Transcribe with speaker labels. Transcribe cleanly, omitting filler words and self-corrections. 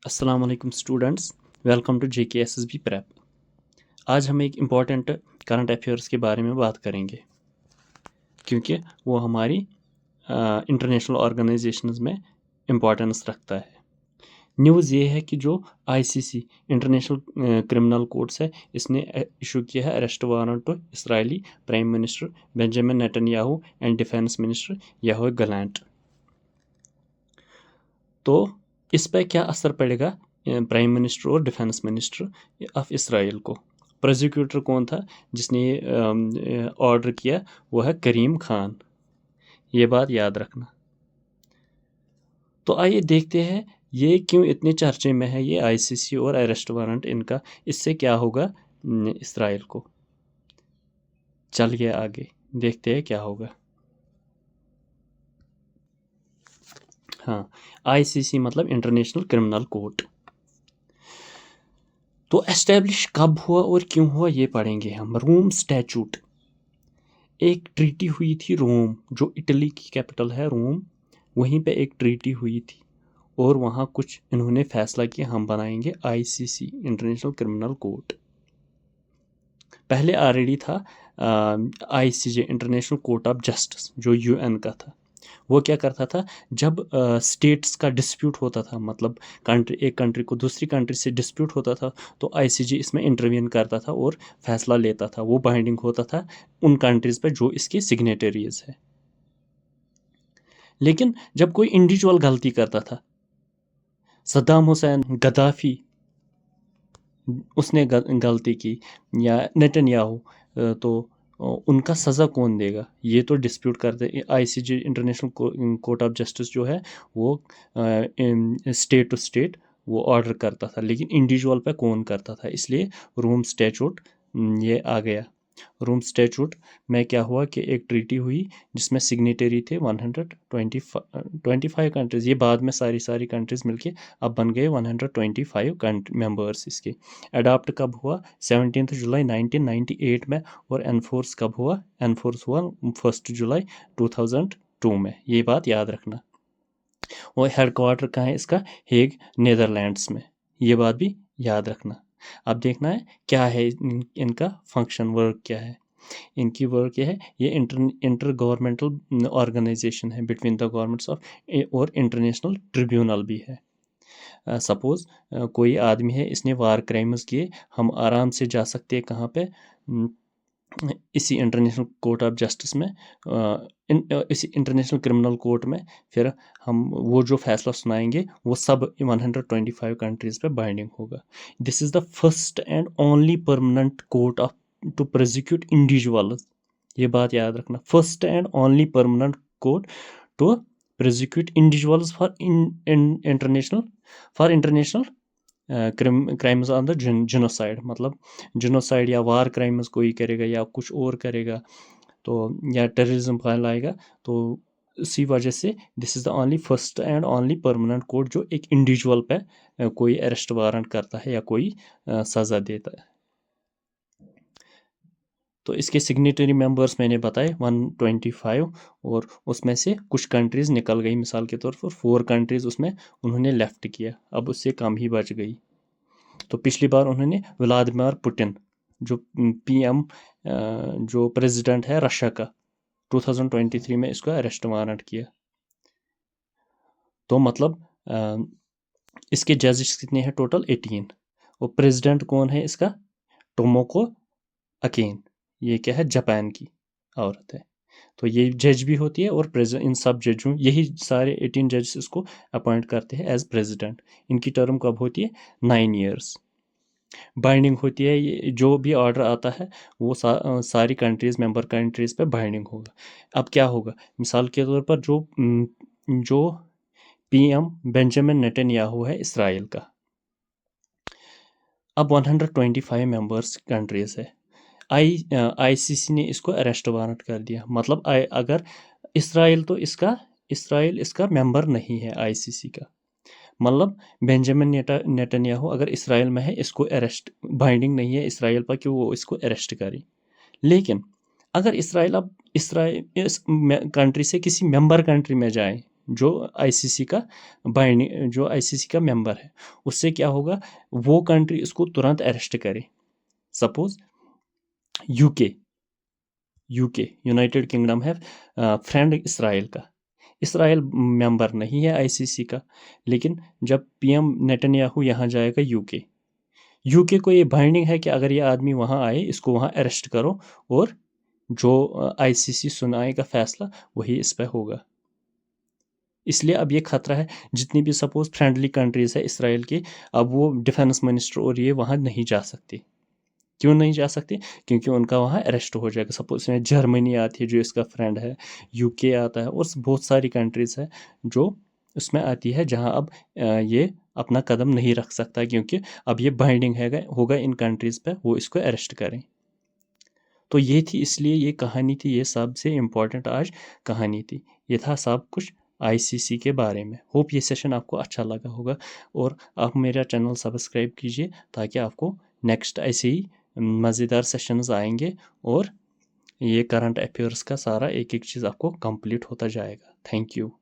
Speaker 1: अस्सलाम वालेकुम students, welcome to JKSSB prep. आज हम एक इम्पॉर्टेंट करंट अफेयर्स के बारे में बात करेंगे क्योंकि वो हमारी इंटरनेशनल ऑर्गेनाइजेशंस में इम्पॉर्टेंस रखता है। न्यूज़ ये है कि जो ICC इंटरनेशनल क्रिमिनल कोर्ट्स है, इसने इशू किया है arrest warrant to Israeli prime minister Benjamin Netanyahu and defence minister Yoav Gallant. तो इस पर क्या असर पड़ेगा प्राइम मिनिस्टर और डिफेंस मिनिस्टर ऑफ इसराइल को। प्रोसिक्यूटर कौन था जिसने ये ऑर्डर किया? वो है करीम खान। ये बात याद रखना। तो आइए देखते हैं ये क्यों इतने चर्चे में है, ये ICC और अरेस्ट वारंट इनका, इससे क्या होगा इसराइल को। चलिए आगे देखते हैं क्या होगा। हाँ, ICC मतलब इंटरनेशनल क्रिमिनल कोर्ट। तो एस्टेब्लिश कब हुआ और क्यों हुआ ये पढ़ेंगे हम। रोम स्टैचूट, एक ट्रीटी हुई थी रोम, जो इटली की कैपिटल है रोम, वहीं पे एक ट्रीटी हुई थी और वहाँ कुछ इन्होंने फैसला किया, हम बनाएंगे ICC इंटरनेशनल क्रिमिनल कोर्ट। पहले ऑलरेडी था ICJ international court of justice, जो UN का था। वो क्या करता था, जब स्टेट्स का डिस्प्यूट होता था, मतलब एक कंट्री को दूसरी कंट्री से डिस्प्यूट होता था, तो ICJ इसमें इंटरवीन करता था और फैसला लेता था। वो बाइंडिंग होता था उन कंट्रीज़ पे जो इसकी सिग्नेटरीज है। लेकिन जब कोई इंडिविजुअल गलती करता था, सद्दाम हुसैन, गद्दाफी, उसने गलती की, या नेतन्याहू, तो उनका सज़ा कौन देगा, ये तो डिस्प्यूट करते। ICJ international court of justice जो है वो स्टेट टू स्टेट वो ऑर्डर करता था, लेकिन इंडिविजुअल पे कौन करता था। इसलिए रोम स्टैचूट ये आ गया। रोम स्टैचूट में क्या हुआ कि एक ट्रीटी हुई जिसमें सिग्नेटरी थे 125 कंट्रीज़। ये बाद में सारी कंट्रीज़ मिलके अब बन गए 125 मेंबर्स इसके। अडॉप्ट कब हुआ? 17 जुलाई 1998 में। और एनफोर्स कब हुआ? एनफोर्स हुआ 1 जुलाई 2002 में। ये बात याद रखना। और हेडक्वार्टर कहाँ है इसका? हेग, नीदरलैंड्स में। ये बात भी याद रखना। अब देखना है क्या है इनका फंक्शन, वर्क क्या है। इनकी वर्क ये है, ये इंटर गवर्नमेंटल ऑर्गेनाइजेशन है बिटवीन द गवर्नमेंट्स ऑफ, और इंटरनेशनल ट्रिब्यूनल भी है। सपोज़ कोई आदमी है, इसने वार क्राइम्स किए, हम आराम से जा सकते हैं कहाँ पे, इसी इंटरनेशनल कोर्ट ऑफ जस्टिस में, इसी इंटरनेशनल क्रिमिनल कोर्ट में। फिर हम वो जो फैसला सुनाएंगे वो सब 125 कंट्रीज़ पे बाइंडिंग होगा। This is the first and only permanent court of to prosecute individuals. ये बात याद रखना, first and only permanent court to prosecute individuals for international crimes on the genocide. मतलब जिनोसाइड या वार क्राइम्स कोई करेगा या कुछ और करेगा, तो या टेररिज्म फैलाएगा, तो इसी वजह से this is the only first and only permanent court जो एक इंडिविजुअल पे कोई अरेस्ट वारंट करता है या कोई सज़ा देता है। तो इसके सिग्नेटरी मेंबर्स मैंने बताए 125, और उसमें से कुछ कंट्रीज़ निकल गई। मिसाल के तौर पर 4 कंट्रीज़ उसमें उन्होंने लेफ्ट किया, अब उससे कम ही बच गई। तो पिछली बार उन्होंने व्लादिमीर पुतिन, जो PM, जो प्रेसिडेंट है रशिया का, 2023 में इसको अरेस्ट वारंट किया। तो मतलब इसके जजेस कितने हैं? टोटल 18। और प्रेसिडेंट कौन है इसका? Tomoko Oaken. ये क्या है? जापान की औरत है। तो ये जज भी होती है, और इन सब जजों, यही सारे 18 जजेस इसको अपॉइंट करते हैं एज प्रेसिडेंट। इनकी टर्म कब होती है? 9 ईयर्स। बाइंडिंग होती है, ये जो भी ऑर्डर आता है वो सारी कंट्रीज़, मेंबर कंट्रीज़ पे बाइंडिंग होगा। अब क्या होगा? मिसाल के तौर पर जो PM बेंजामिन नेतन्याहू है इसराइल का, अब 125 मेंबर्स कंट्रीज़ है। ICC ने इसको अरेस्ट वारंट कर दिया। मतलब अगर इसराइल इसका मेंबर नहीं है ICC का, मतलब बेंजामिन नेतन्याहू अगर इसराइल में है, इसको अरेस्ट बाइंडिंग नहीं है इसराइल पर कि वो इसको अरेस्ट करे। लेकिन अगर इसराइल इस कंट्री से किसी मेंबर कंट्री में जाए, जो आईसीसी का जो आईसीसी का मेंबर है, उससे क्या होगा, वो कंट्री इसको तुरंत अरेस्ट करे। सपोज यूके यूनाइटेड किंगडम है फ्रेंड इसराइल का, इसराइल मेंबर नहीं है आईसीसी का, लेकिन जब पीएम नेतन्याहू यहाँ जाएगा यूके को ये बाइंडिंग है कि अगर ये आदमी वहाँ आए इसको वहाँ अरेस्ट करो, और जो आईसीसी सुनाएगा फैसला वही इस पर होगा। इसलिए अब ये खतरा है, जितनी भी सपोज फ्रेंडली कंट्रीज है इसराइल की, अब वो डिफेंस मिनिस्टर और ये वहाँ नहीं जा सकते। क्यों नहीं जा सकते? क्योंकि उनका वहाँ अरेस्ट हो जाएगा। सपोज में जर्मनी आती है जो इसका फ्रेंड है, यूके आता है, और बहुत सारी कंट्रीज़ है जो उसमें आती है जहाँ अब ये अपना कदम नहीं रख सकता, क्योंकि अब ये बाइंडिंग होगा इन कंट्रीज़ पे, वो इसको अरेस्ट करें। तो ये थी, इसलिए ये कहानी थी, ये सबसे इम्पोर्टेंट आज कहानी थी। ये था सब कुछ आईसीसी के बारे में। होप ये सेशन आपको अच्छा लगा होगा, और आप मेरा चैनल सब्सक्राइब कीजिए ताकि आपको नेक्स्ट ऐसे ही मज़ेदार सेशंस आएंगे, और ये करंट अफेयर्स का सारा एक एक चीज़ आपको कंप्लीट होता जाएगा। Thank you.